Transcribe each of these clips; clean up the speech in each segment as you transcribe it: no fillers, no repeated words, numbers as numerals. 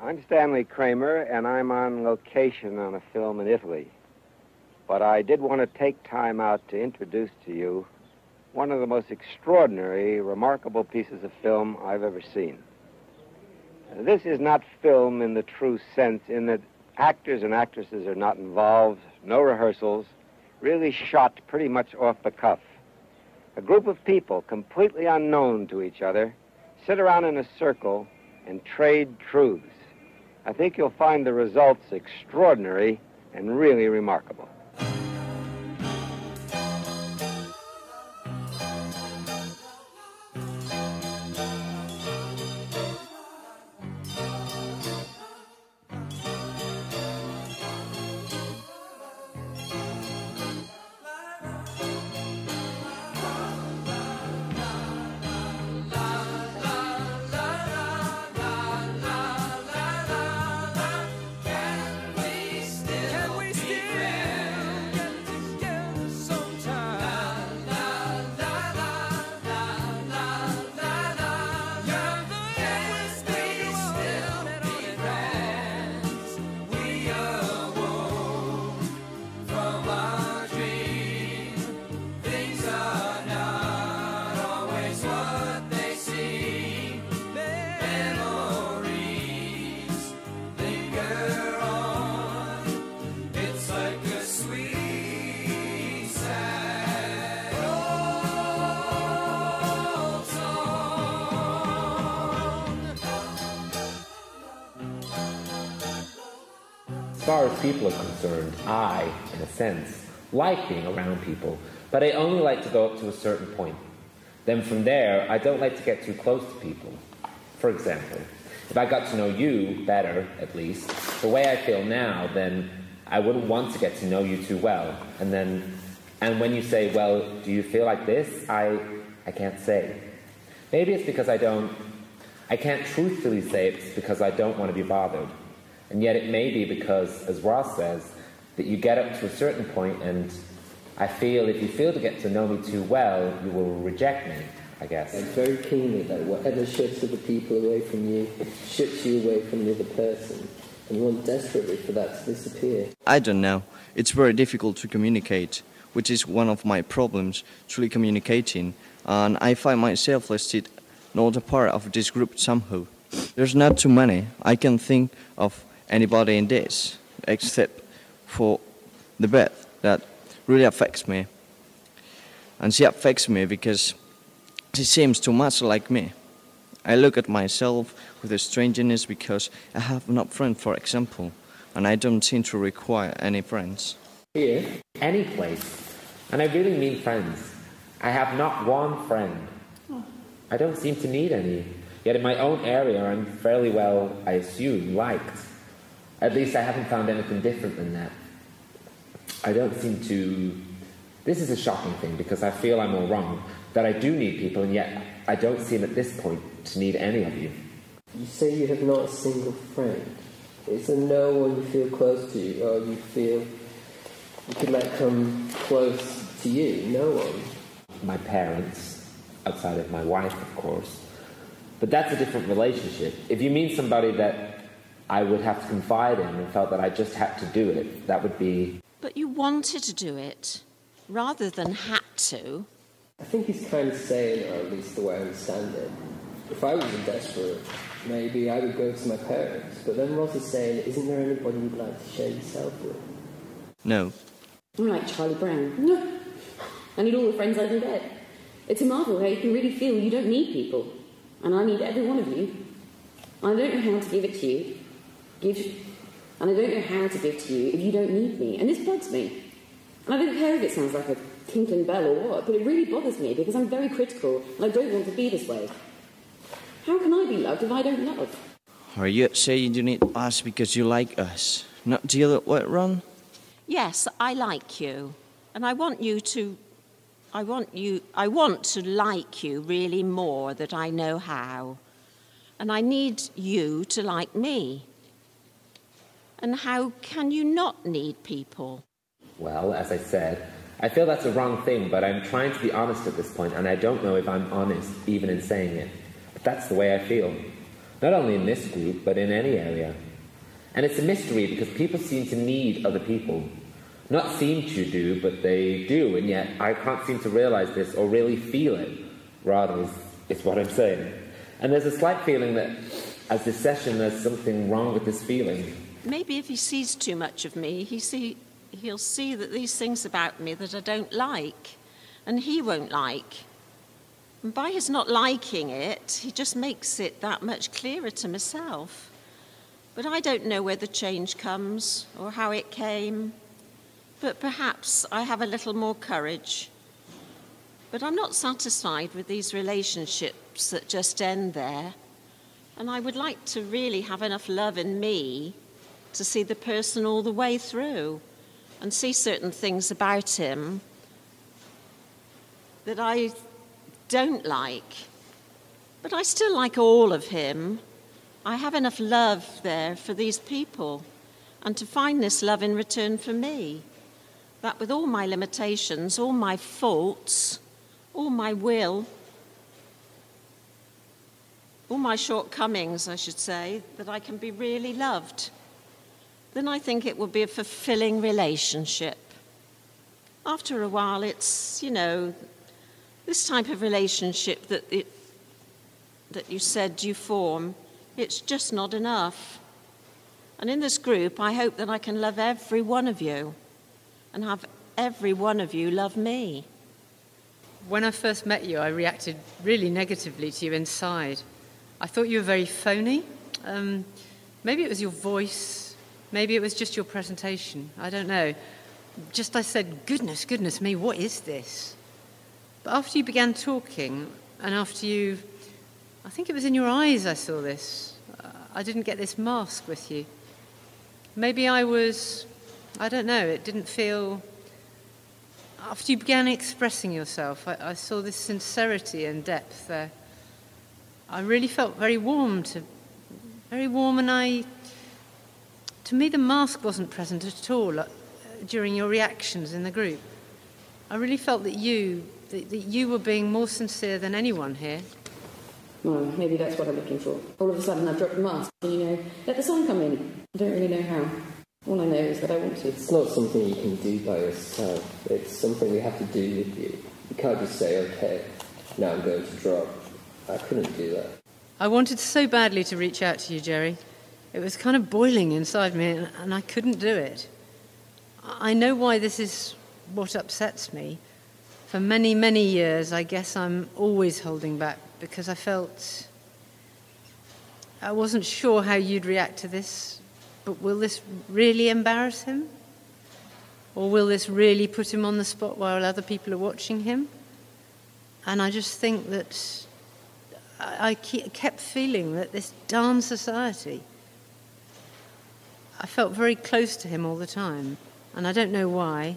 I'm Stanley Kramer, and I'm on location on a film in Italy. But I did want to take time out to introduce to you one of the most extraordinary, remarkable pieces of film I've ever seen. This is not film in the true sense, in that actors and actresses are not involved, no rehearsals, really shot pretty much off the cuff. A group of people, completely unknown to each other, sit around in a circle and trade truths. I think you'll find the results extraordinary and really remarkable. As far as people are concerned, I, in a sense, like being around people, but I only like to go up to a certain point. Then from there, I don't like to get too close to people. For example, if I got to know you better, at least, the way I feel now, then I wouldn't want to get to know you too well. And when you say, well, do you feel like this? I can't say. Maybe it's because I can't truthfully say it's because I don't want to be bothered. And yet it may be because, as Ross says, that you get up to a certain point and I feel if you fail to get to know me too well, you will reject me, I guess. And very keenly that whatever shuts other people away from you, shuts you away from the other person. And you want desperately for that to disappear. I don't know. It's very difficult to communicate, which is one of my problems, truly communicating. And I find myself listed not a part of this group somehow. There's not too many. I can think of anybody in this, except for the Beth, that really affects me. And she affects me because she seems too much like me. I look at myself with a strangeness because I have no friend, for example, and I don't seem to require any friends. Here, any place, and I really mean friends. I have not one friend. I don't seem to need any. Yet in my own area, I'm fairly well, I assume, liked. At least I haven't found anything different than that. I don't seem to... This is a shocking thing, because I feel I'm all wrong, that I do need people, and yet I don't seem at this point to need any of you. You say you have not a single friend. Is there no one you feel close to, or you feel you could let come close to you? No one? My parents, outside of my wife, of course. But that's a different relationship. If you mean somebody that I would have to confide in and felt that I just had to do it, that would be... But you wanted to do it, rather than had to. I think he's kind of saying, or at least the way I understand it, if I was desperate, maybe I would go to my parents. But then Ross is saying, isn't there anybody you'd like to share yourself with? No. I'm like Charlie Brown. No. I need all the friends I can get. It's a marvel how you can really feel you don't need people. And I need every one of you. I don't know how to give it to you. And I don't know how to give to you if you don't need me. And this bugs me. And I don't care if it sounds like a tinkling bell or what, but it really bothers me because I'm very critical and I don't want to be this way. How can I be loved if I don't love? Are you saying you need us because you like us, not the other way around? Yes, I like you. And I want to like you really more than I know how. And I need you to like me. And how can you not need people? Well, as I said, I feel that's a wrong thing, but I'm trying to be honest at this point, and I don't know if I'm honest even in saying it. But that's the way I feel. not only in this group, but in any area. And it's a mystery because people seem to need other people. Not seem to do, but they do, and yet I can't seem to realise this or really feel it, rather is what I'm saying. And there's a slight feeling that as this session there's something wrong with this feeling. Maybe if he sees too much of me, he'll see that these things about me that I don't like, and he won't like. And by his not liking it, he just makes it that much clearer to myself. But I don't know where the change comes or how it came. But perhaps I have a little more courage. But I'm not satisfied with these relationships that just end there. And I would like to really have enough love in me to see the person all the way through and see certain things about him that I don't like. But I still like all of him. I have enough love there for these people and to find this love in return for me. That with all my limitations, all my faults, all my will, all my shortcomings, I should say, that I can be really loved. Then I think it will be a fulfilling relationship. After a while, it's, this type of relationship that you said you form, it's just not enough. And in this group, I hope that I can love every one of you and have every one of you love me. When I first met you, I reacted really negatively to you inside. I thought you were very phony. Maybe it was your voice. Maybe it was just your presentation. I don't know. I said, goodness me, what is this? But after you began talking, and after I think it was in your eyes I saw this. I didn't get this mask with you. Maybe I don't know, it didn't feel... After you began expressing yourself, I saw this sincerity and depth there. I really felt very warm, and to me the mask wasn't present at all during your reactions in the group. I really felt that you were being more sincere than anyone here. Well, maybe that's what I'm looking for. All of a sudden I've dropped the mask and, let the sun come in. I don't really know how. All I know is that I want to. It's not something you can do by yourself. It's something we have to do with you. You can't just say, okay, now I'm going to drop. I couldn't do that. I wanted so badly to reach out to you, Jerry. It was kind of boiling inside me, and I couldn't do it. I know why this is what upsets me. For many, many years, I guess I'm always holding back because I wasn't sure how you'd react to this. But will this really embarrass him? Or will this really put him on the spot while other people are watching him? And I just think that I kept feeling that this dance society, I felt very close to him all the time. And I don't know why.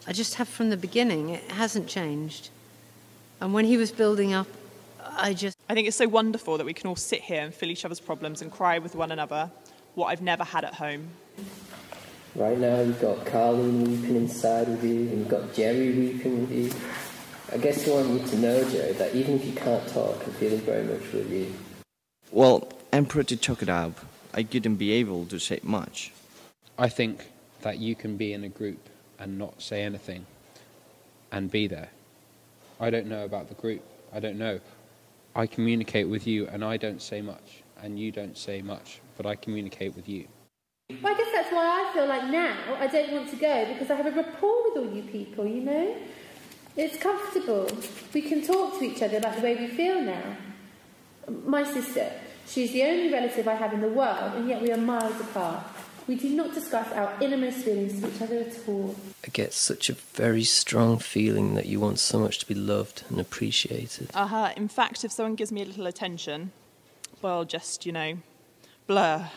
I just have from the beginning. It hasn't changed. And when he was building up, I think it's so wonderful that we can all sit here and feel each other's problems and cry with one another. What I've never had at home. Right now you've got Carleen weeping inside with you, and you've got Jerry weeping with you. I guess I want you to know, Jerry, that even if you can't talk, I'm feeling very much with you. Well, I'm pretty choked up. I couldn't be able to say much. I think that you can be in a group and not say anything and be there. I don't know about the group. I don't know. I communicate with you and I don't say much, and you don't say much, but I communicate with you. Well, I guess that's why I feel like now I don't want to go, because I have a rapport with all you people, It's comfortable. We can talk to each other like the way we feel now. My sister, she's the only relative I have in the world, and yet we are miles apart. We do not discuss our innermost feelings to each other at all. I get such a very strong feeling that you want so much to be loved and appreciated. In fact, if someone gives me a little attention, well, just, blur.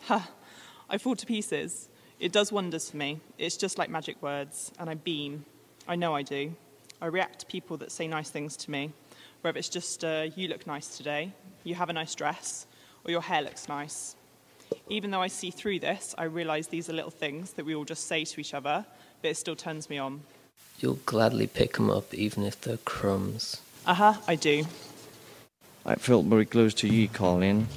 I fall to pieces. It does wonders for me. It's just like magic words, and I beam. I know I do. I react to people that say nice things to me, whether it's just, you look nice today, you have a nice dress, or your hair looks nice. Even though I see through this, I realise these are little things that we all just say to each other, but it still turns me on. You'll gladly pick them up, even if they're crumbs. I do. I felt very close to you, Colin.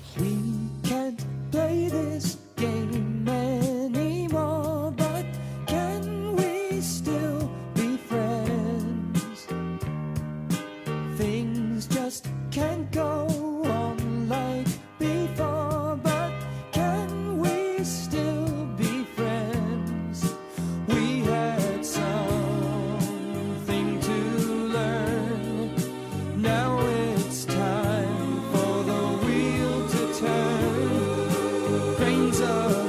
winds of